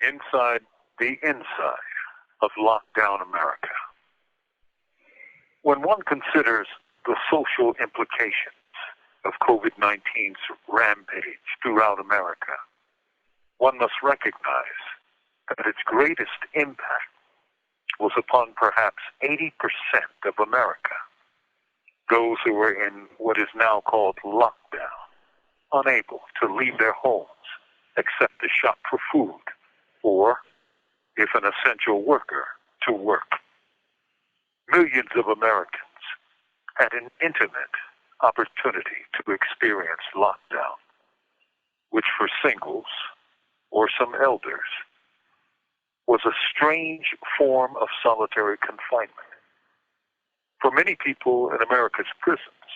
inside the inside of lockdown America. When one considers the social implications of COVID-19's rampage throughout America, one must recognize that its greatest impact was upon perhaps 80% of America, those who were in what is now called lockdown, unable to leave their homes except to shop for food, or, if an essential worker, to work. Millions of Americans had an intimate opportunity to experience lockdown, which for singles or some elders was a strange form of solitary confinement. For many people in America's prisons,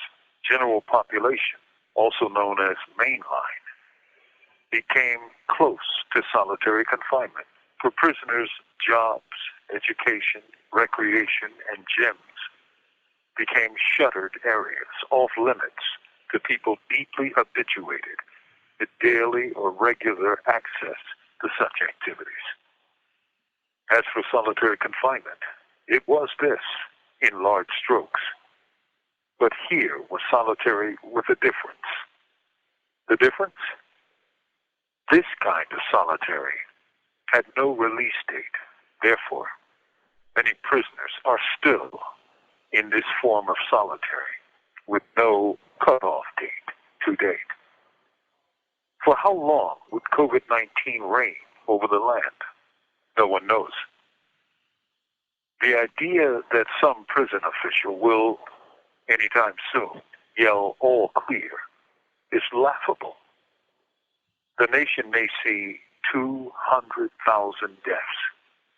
general population, also known as mainline, became close to solitary confinement. For prisoners, jobs, education, recreation, and gyms became shuttered areas off limits to people deeply habituated to daily or regular access to such activities. As for solitary confinement, it was this in large strokes. But here was solitary with a difference. The difference? This kind of solitary had no release date. Therefore, many prisoners are still in this form of solitary with no cutoff date to date. For how long would COVID-19 reign over the land? No one knows. The idea that some prison official will, anytime soon, yell all clear is laughable. The nation may see 200,000 deaths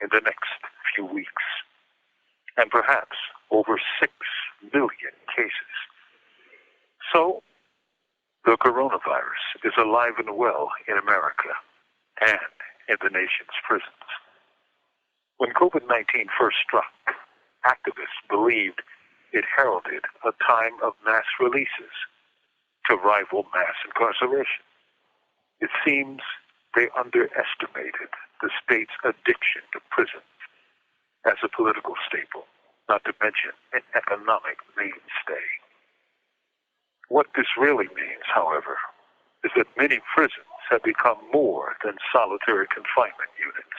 in the next few weeks, and perhaps over 6 million cases. So, the coronavirus is alive and well in America and in the nation's prisons. When COVID-19 first struck, activists believed it heralded a time of mass releases to rival mass incarceration. It seems they underestimated the state's addiction to prisons as a political staple, not to mention an economic mainstay. What this really means, however, is that many prisons have become more than solitary confinement units.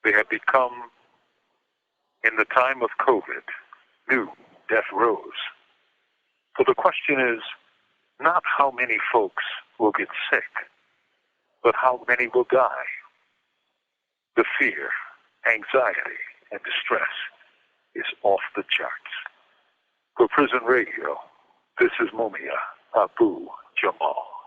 They have become, in the time of COVID, new death rows. So the question is not how many folks will get sick, but how many will die. The fear, anxiety, and distress is off the charts. For Prison Radio, this is Mumia Abu Jamal.